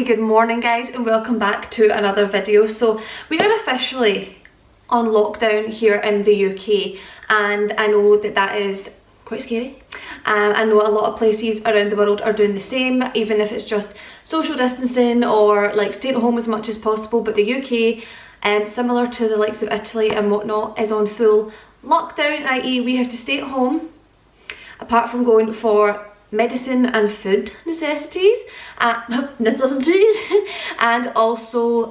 good morning guys, and welcome back to another video. So we are officially on lockdown here in the UK, and I know that that is quite scary. I know a lot of places around the world are doing the same, even if it's just social distancing or like staying at home as much as possible. But the UK, similar to the likes of Italy and whatnot, is on full lockdown, i.e. we have to stay at home apart from going for medicine and food necessities, and also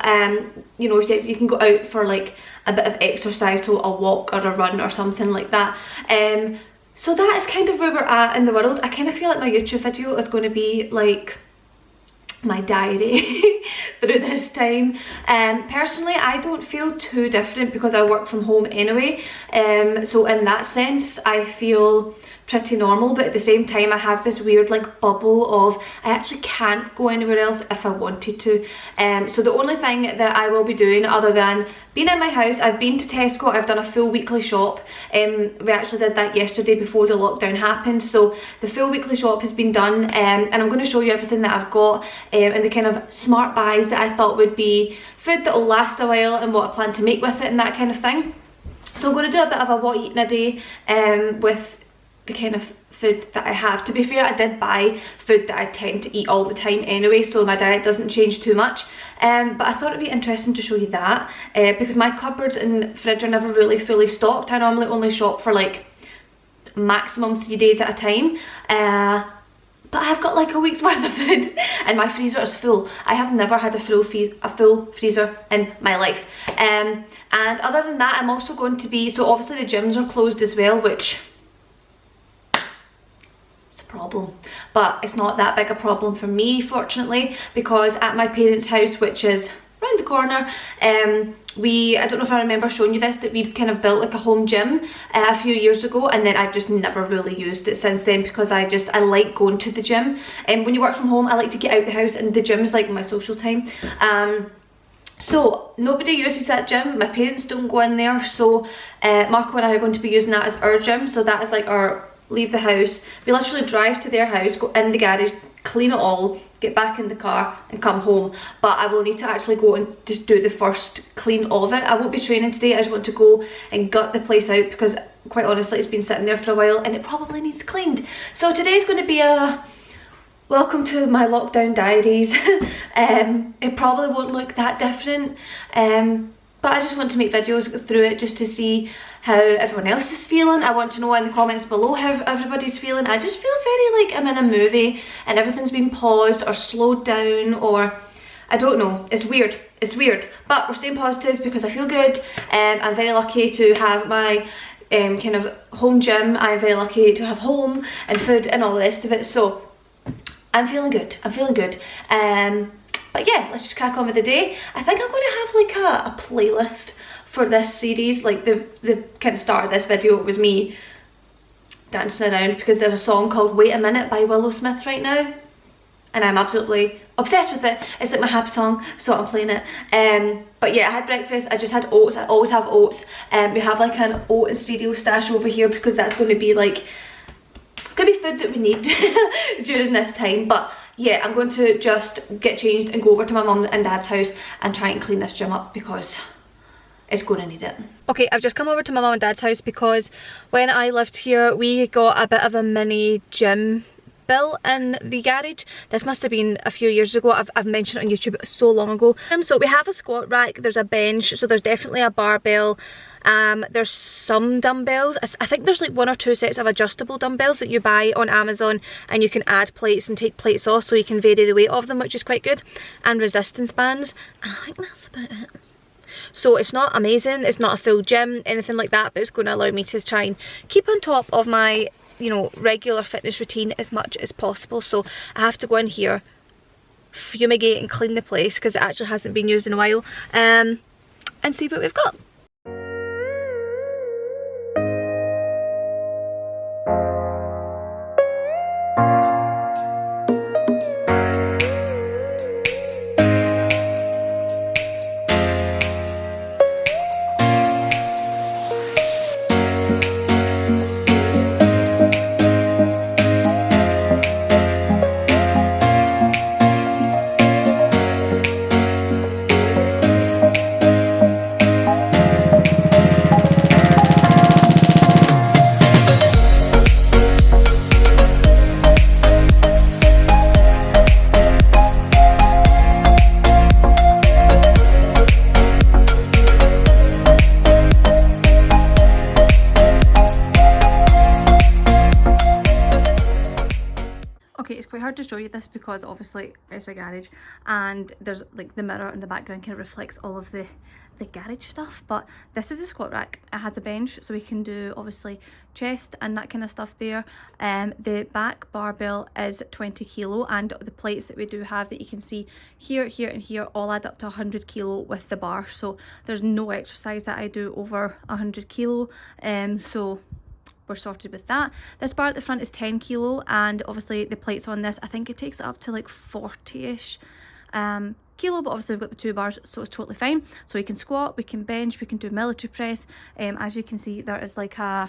you know, you can go out for like a bit of exercise, so a walk or a run or something like that. So that is kind of where we're at in the world. I kind of feel like my YouTube video is going to be like my diary through this time. Personally, I don't feel too different because I work from home anyway, so in that sense I feel pretty normal, but at the same time I have this weird like bubble of I actually can't go anywhere else if I wanted to. So the only thing that I will be doing other than being in my house, I've been to Tesco, I've done a full weekly shop. We actually did that yesterday before the lockdown happened, so the full weekly shop has been done, and I'm going to show you everything that I've got, and the kind of smart buys that I thought would be food that will last a while and what I plan to make with it and that kind of thing. So I'm going to do a bit of a what eating a day with the kind of food that I have. To be fair, I did buy food that I tend to eat all the time anyway, so my diet doesn't change too much, but I thought it'd be interesting to show you that, because my cupboards and fridge are never really fully stocked. I normally only shop for like maximum 3 days at a time, but I've got like a week's worth of food and my freezer is full. I have never had a full freezer in my life. And other than that, I'm also going to be, so obviously the gyms are closed as well, which problem, but it's not that big a problem for me, fortunately, because at my parents' house, which is around the corner, I don't know if I remember showing you this, that we've kind of built like a home gym a few years ago, and then I've just never really used it since then because I like going to the gym. And when you work from home, I like to get out the house, and the gym is like my social time. So nobody uses that gym, my parents don't go in there, so Marco and I are going to be using that as our gym. So that is like our leave the house, we literally drive to their house, go in the garage, clean it all, get back in the car and come home. But I will need to actually go and just do the first clean of it. I won't be training today, I just want to go and gut the place out because quite honestly it's been sitting there for a while and it probably needs cleaned. So today's going to be a welcome to my lockdown diaries. It probably won't look that different, but I just want to make videos through it just to see how everyone else is feeling. I want to know in the comments below how everybody's feeling. I just feel very like I'm in a movie and everything's been paused or slowed down, or I don't know, it's weird, but we're staying positive because I feel good. I'm very lucky to have my kind of home gym. I'm very lucky to have home and food and all the rest of it, so I'm feeling good, but yeah, let's just crack on with the day. I think I'm going to have like a playlist for this series. Like the kind of start of this video, it was me dancing around because there's a song called Wait a Minute by Willow Smith right now, and I'm absolutely obsessed with it. It's like my happy song, so I'm playing it. But yeah, I had breakfast, I just had oats. I always have oats. We have like an oat and cereal stash over here because that's going to be like food that we need during this time. But yeah, I'm going to just get changed and go over to my mum and dad's house and try and clean this gym up because it's going to need it. Okay, I've just come over to my mum and dad's house because when I lived here we got a bit of a mini gym built in the garage. This must have been a few years ago. I've mentioned it on YouTube so long ago. So we have a squat rack, there's a bench, so there's definitely a barbell. There's some dumbbells. I think there's like 1 or 2 sets of adjustable dumbbells that you buy on Amazon, and you can add plates and take plates off so you can vary the weight of them, which is quite good, and resistance bands, and I think that's about it. So it's not amazing, it's not a full gym, anything like that, but it's going to allow me to try and keep on top of my, you know, regular fitness routine as much as possible. So I have to go in here, fumigate and clean the place because it actually hasn't been used in a while, and see what we've got. had to show you this because obviously it's a garage and there's like the mirror in the background kind of reflects all of the garage stuff. But this is a squat rack. It has a bench so we can do obviously chest and that kind of stuff there. The back barbell is 20 kilo and the plates that we do have that you can see here, here and here all add up to 100 kilo with the bar. So there's no exercise that I do over 100 kilo. So we're sorted with that. This bar at the front is 10 kilo and obviously the plates on this, I think it takes it up to like 40-ish kilo, but obviously we've got the 2 bars so it's totally fine. So we can squat, we can bench, we can do military press. As you can see there is like a,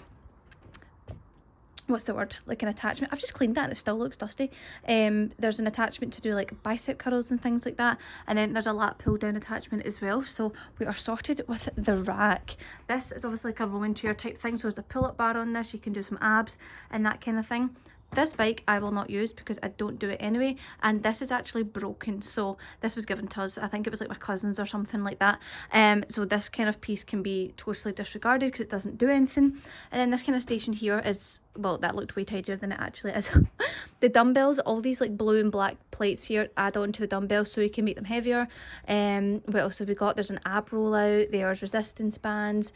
what's the word, like an attachment. I've just cleaned that and it still looks dusty. There's an attachment to do like bicep curls and things like that, and then there's a lat pull down attachment as well. So we are sorted with the rack. This is obviously like a rolling chair type thing, so there's a pull-up bar on this, you can do some abs and that kind of thing. This bike I will not use because I don't do it anyway, and this is actually broken. So this was given to us, I think it was like my cousin's or something like that. So this kind of piece can be totally disregarded because it doesn't do anything. And then this kind of station here is, well, that looked way tidier than it actually is. The dumbbells, all these like blue and black plates here add on to the dumbbells so you can make them heavier. What else have we got? There's an ab rollout, there's resistance bands,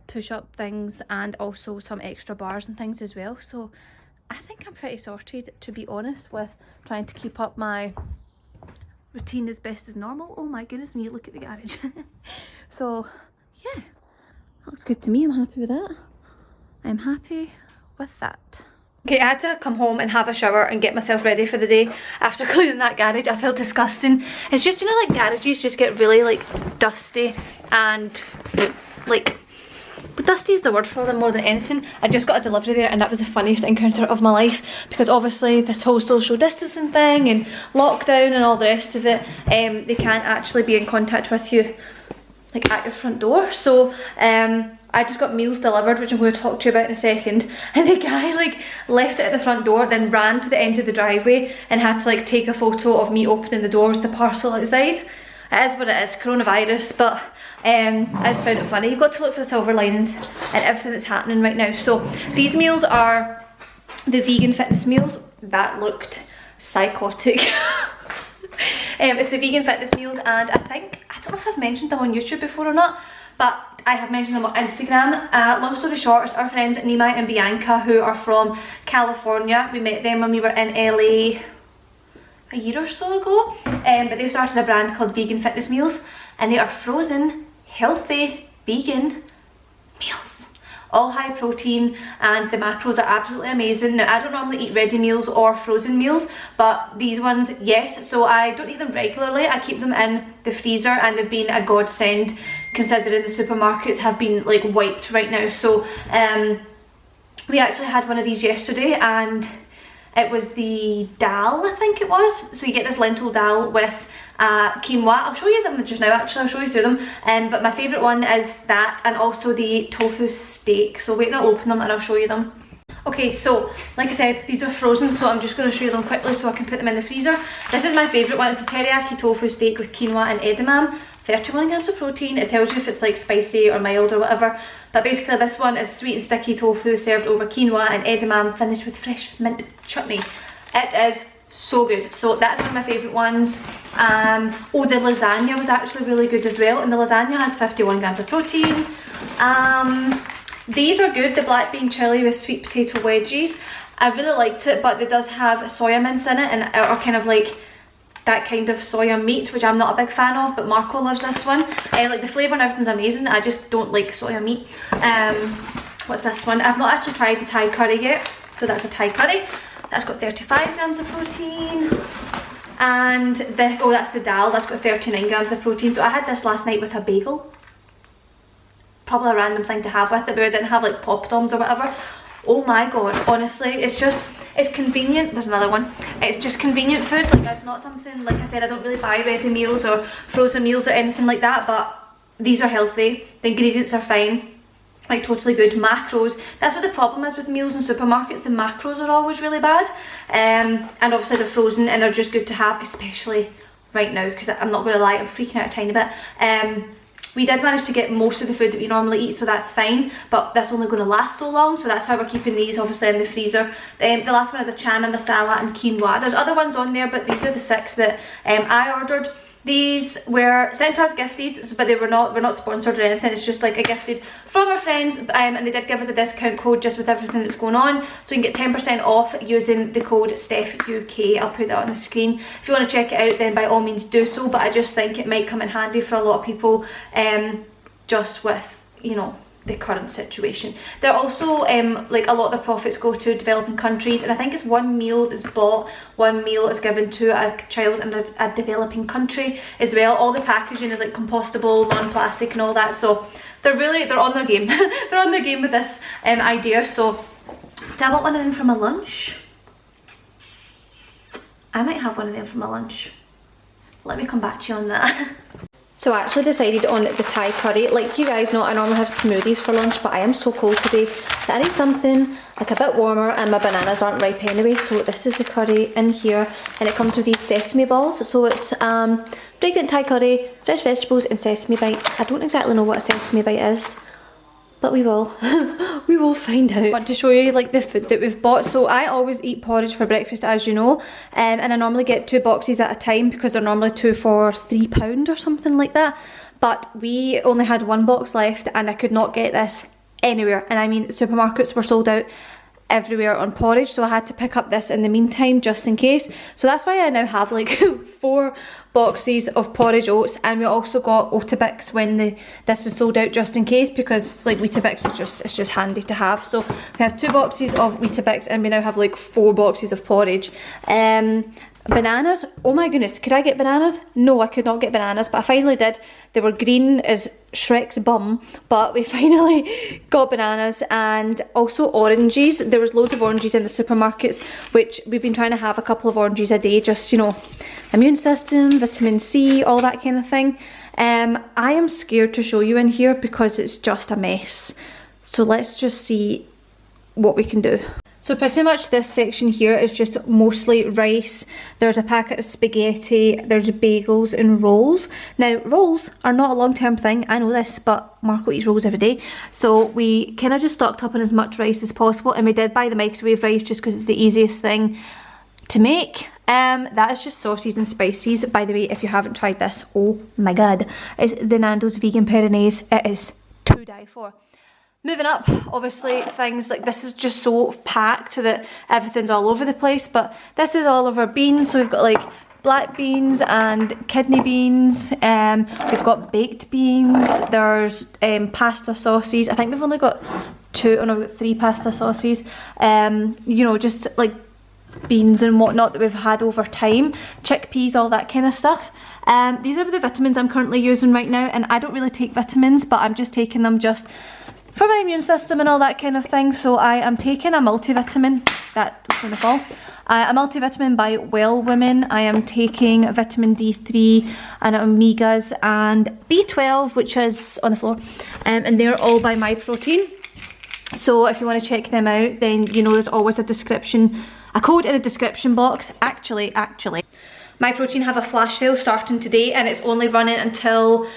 push-up things, and also some extra bars and things as well. So I think I'm pretty sorted, to be honest, with trying to keep up my routine as best as normal. Oh my goodness me, look at the garage. So yeah, looks good to me. I'm happy with that. I'm happy with that. Okay, I had to come home and have a shower and get myself ready for the day after cleaning that garage. I felt disgusting. It's just, you know, like garages just get really like dusty and like, dusty is the word for them more than anything. I just got a delivery there and that was the funniest encounter of my life because obviously this whole social distancing thing and lockdown and all the rest of it, they can't actually be in contact with you like at your front door. So I just got meals delivered, which I'm going to talk to you about in a second, and the guy like left it at the front door, then ran to the end of the driveway and had to like take a photo of me opening the door with the parcel outside. It is what it is, coronavirus, but I just found it funny. You've got to look for the silver linings and everything that's happening right now. So these meals are the vegan fitness meals. That looked psychotic. It's the vegan fitness meals, and I don't know if I've mentioned them on YouTube before or not, but I have mentioned them on Instagram. Long story short, it's our friends Nima and Bianca who are from California. We met them when we were in LA a year or so ago, but they've started a brand called Vegan Fitness Meals, and they are frozen, healthy, vegan meals. All high protein, and the macros are absolutely amazing. Now, I don't normally eat ready meals or frozen meals, but these ones, yes. So I don't eat them regularly. I keep them in the freezer, and they've been a godsend considering the supermarkets have been like wiped right now. So we actually had one of these yesterday, and it was the dal, I think it was. So you get this lentil dal with quinoa. I'll show you them just now, actually. I'll show you through them. But my favourite one is that, and also the tofu steak. So wait, I'll open them and I'll show you them. Okay, so like I said, these are frozen, so I'm just going to show you them quickly so I can put them in the freezer. This is my favourite one. It's a teriyaki tofu steak with quinoa and edamame. 31 grams of protein. It tells you if it's like spicy or mild or whatever. But basically this one is sweet and sticky tofu served over quinoa and edamame, finished with fresh mint chutney. It is so good. So that's one of my favourite ones. Oh, the lasagna was actually really good as well, and the lasagna has 51 grams of protein. These are good, the black bean chilli with sweet potato wedges. I really liked it, but it does have soya mince in it, and are kind of like that kind of soya meat, which I'm not a big fan of, but Marco loves this one. Like the flavour and everything's amazing, I just don't like soya meat. What's this one? I've not actually tried the Thai curry yet, so that's a Thai curry. That's got 35 grams of protein. And oh, that's the dal, that's got 39 grams of protein. So I had this last night with a bagel. Probably a random thing to have with it, but I didn't have like poppadoms or whatever. Oh my god, honestly, it's convenient. There's another one. It's just convenient food. Like, it's not something, like I said, I don't really buy ready meals or frozen meals or anything like that, but these are healthy. The ingredients are fine. Like, totally good. Macros. That's what the problem is with meals in supermarkets. The macros are always really bad. And obviously they're frozen and they're just good to have, especially right now, because I'm not going to lie, I'm freaking out a tiny bit. We did manage to get most of the food that we normally eat, so that's fine, but that's only going to last so long, so that's why we're keeping these obviously in the freezer. The last one is a chana masala and quinoa. There's other ones on there, but these are the 6 that I ordered. These were sent to us gifted, but we're not sponsored or anything. It's just like a gifted from our friends, and they did give us a discount code just with everything that's going on, so you can get 10% off using the code StephUK. I'll put that on the screen. If you want to check it out, then by all means do so, but I just think it might come in handy for a lot of people, just with, you know, the current situation. They're also like a lot of the profits go to developing countries, and I think it's 1 meal that's bought, 1 meal is given to a child in a developing country as well. All the packaging is like compostable, non-plastic and all that, so they're on their game. They're on their game with this idea. So do I want one of them for my lunch? I might have one of them for my lunch. Let me come back to you on that. So I actually decided on the Thai curry. Like you guys know, I normally have smoothies for lunch, but I am so cold today that I need something like a bit warmer, and my bananas aren't ripe anyway. So this is the curry in here, and it comes with these sesame balls. So it's fragrant Thai curry, fresh vegetables and sesame bites. I don't exactly know what a sesame bite is, but we will. We will find out. I want to show you like the food that we've bought. So I always eat porridge for breakfast, as you know, and I normally get 2 boxes at a time because they're normally 2 for £3 or something like that. But we only had 1 box left, and I could not get this anywhere, and I mean supermarkets were sold out everywhere on porridge, so I had to pick up this in the meantime just in case. So that's why I now have like 4 boxes of porridge oats, and we also got Weetabix when this was sold out just in case, because like Weetabix is it's just handy to have. So we have 2 boxes of Weetabix, and we now have like 4 boxes of porridge. Bananas, oh my goodness, could I get bananas? No, I could not get bananas, but I finally did. They were green as Shrek's bum, but we finally got bananas, and also oranges. There was loads of oranges in the supermarkets, which we've been trying to have a couple of oranges a day, just, you know, immune system, vitamin C, all that kind of thing. I am scared to show you in here because it's just a mess. So let's just see what we can do. So pretty much this section here is just mostly rice. There's a packet of spaghetti, there's bagels and rolls. Now rolls are not a long-term thing, I know this, but Marco eats rolls every day. So we kind of just stocked up on as much rice as possible, and we did buy the microwave rice just because it's the easiest thing to make. That is just sauces and spices. By the way, if you haven't tried this, oh my god, it's the Nando's vegan Peronaise. It is to die for. Moving up, obviously things like this is just so packed that everything's all over the place, but this is all of our beans. So we've got like black beans and kidney beans, we've got baked beans, there's pasta sauces. I think we've only got 2, oh no, we've got 3 pasta sauces, you know, just like beans and whatnot that we've had over time, chickpeas, all that kind of stuff. These are the vitamins I'm currently using right now, and I don't really take vitamins, but I'm just taking them just for my immune system and all that kind of thing. So I am taking a multivitamin, that was going to fall, a multivitamin by Well Women. I am taking vitamin D3 and omegas and B12, which is on the floor, and they're all by My Protein. So if you want to check them out, then you know there's always a code in the description box. Actually, My Protein have a flash sale starting today, and it's only running until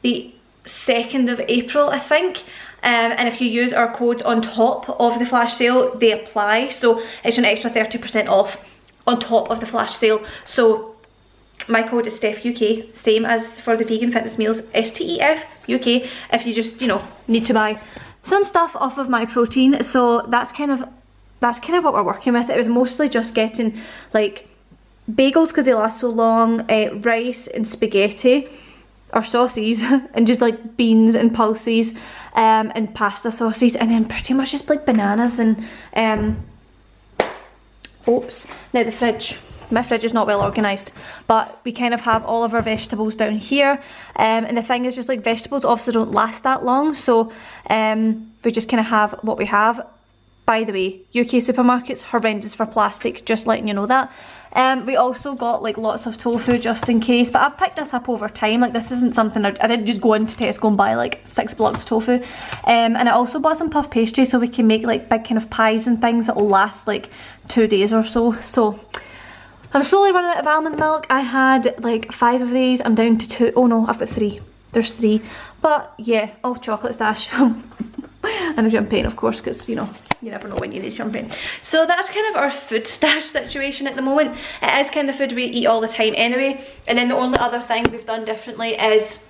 the 2nd of April, I think. And if you use our code on top of the flash sale, they apply, so it's an extra 30% off on top of the flash sale. So my code is StephUK, same as for the vegan fitness meals, STEFUK, if you just, you know, need to buy some stuff off of My Protein. So that's kind of what we're working with. It was mostly just getting like bagels because they last so long, rice and spaghetti or sauces, and just like beans and pulses, and pasta sauces, and then pretty much just like bananas and oats. Now the fridge, my fridge is not well organised, but we kind of have all of our vegetables down here, and the thing is just like vegetables obviously don't last that long, so we just kind of have what we have. By the way, UK supermarkets, horrendous for plastic, just letting you know that. We also got like lots of tofu just in case, but I've picked this up over time. Like this isn't something I didn't just go into Tesco and buy like 6 blocks of tofu. And I also bought some puff pastry so we can make like big kind of pies and things that will last like 2 days or so. So I'm slowly running out of almond milk. I had like 5 of these, I'm down to 2. Oh no, I've got 3. there's 3. But yeah, all chocolate stash. And a champagne, of course, because you know, you never know when you need champagne. So that's kind of our food stash situation at the moment. It is kind of food we eat all the time anyway. And then the only other thing we've done differently is,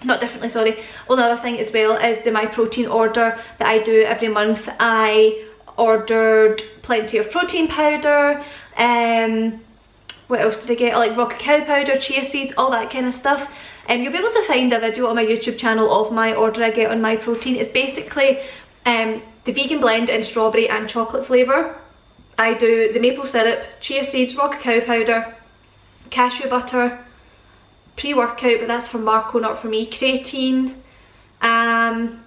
not differently, sorry, only other thing as well is the My Protein order that I do every month. I ordered plenty of protein powder. What else did I get? Like raw cacao powder, chia seeds, all that kind of stuff. You'll be able to find a video on my YouTube channel of my order I get on My Protein. It's basically the vegan blend in strawberry and chocolate flavour. I do the maple syrup, chia seeds, raw cacao powder, cashew butter, pre-workout, but that's for Marco, not for me, creatine, and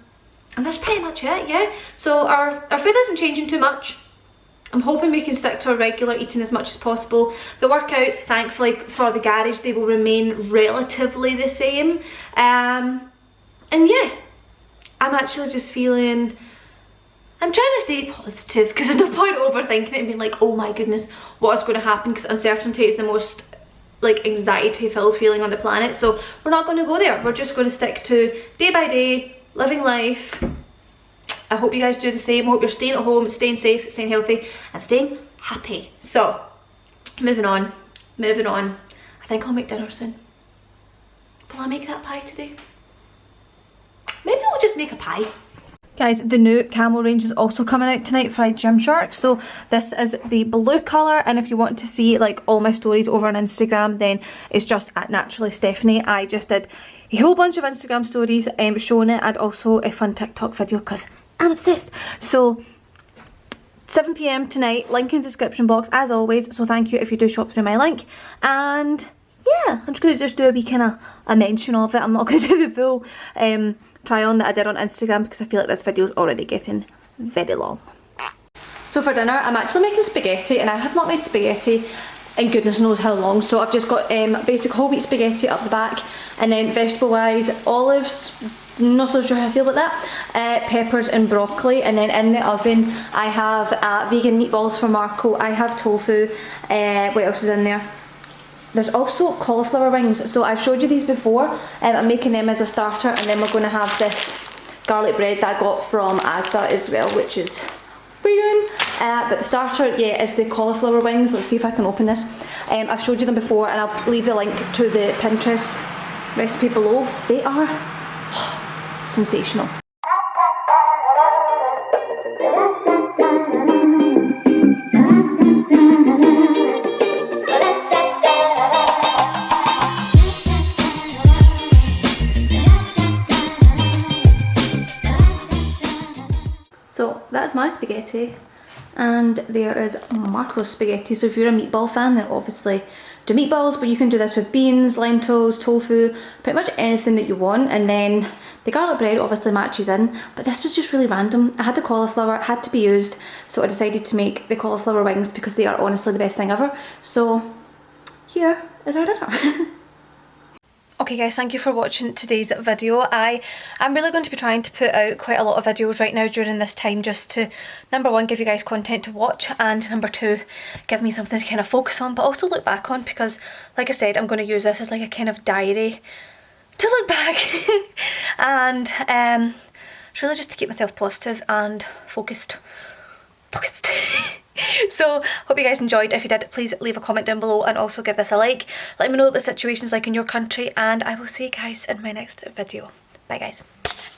that's pretty much it, yeah. So our food isn't changing too much. I'm hoping we can stick to our regular eating as much as possible. The workouts, thankfully for the garage, they will remain relatively the same. And yeah, I'm actually just feeling, I'm trying to stay positive because there's no point overthinking it and being like, oh my goodness, what is going to happen, because uncertainty is the most like anxiety filled feeling on the planet. So we're not going to go there. We're just going to stick to day by day, living life. I hope you guys do the same. I hope you're staying at home, staying safe, staying healthy, and staying happy. So, moving on. I think I'll make dinner soon. Will I make that pie today? Maybe I'll just make a pie. Guys, the new camel range is also coming out tonight for Gymshark. So this is the blue colour, and if you want to see like all my stories over on Instagram, then it's just at Naturally Stephanie. I just did a whole bunch of Instagram stories showing it, and also a fun TikTok video because I'm obsessed. So 7 PM tonight, link in the description box as always, so thank you if you do shop through my link. And yeah, I'm just going to just do a wee kind of a mention of it. I'm not going to do the full try on that I did on Instagram because I feel like this video is already getting very long. So for dinner I'm actually making spaghetti, and I have not made spaghetti in goodness knows how long. So I've just got basic whole wheat spaghetti up the back, and then vegetable wise, olives, not so sure how I feel about that, peppers and broccoli, and then in the oven I have vegan meatballs for Marco, I have tofu, what else is in there? There's also cauliflower wings, so I've showed you these before. I'm making them as a starter, and then we're going to have this garlic bread that I got from Asda as well, which is brilliant. But the starter, yeah, is the cauliflower wings. Let's see if I can open this. I've showed you them before, and I'll leave the link to the Pinterest recipe below. They are sensational. So that's my spaghetti, and there is Marco's spaghetti. So if you're a meatball fan, then obviously do meatballs, but you can do this with beans, lentils, tofu, pretty much anything that you want. And then the garlic bread obviously matches in, but this was just really random. I had the cauliflower, it had to be used, so I decided to make the cauliflower wings because they are honestly the best thing ever. So here is our dinner. Okay guys, thank you for watching today's video. I'm really going to be trying to put out quite a lot of videos right now during this time, just to, number one, give you guys content to watch, and number two, give me something to kind of focus on, but also look back on, because like I said, I'm going to use this as like a kind of diary to look back. And it's really just to keep myself positive and focused. So hope you guys enjoyed. If you did, please leave a comment down below, and also give this a like. Let me know what the situation's like in your country, and I will see you guys in my next video. Bye guys.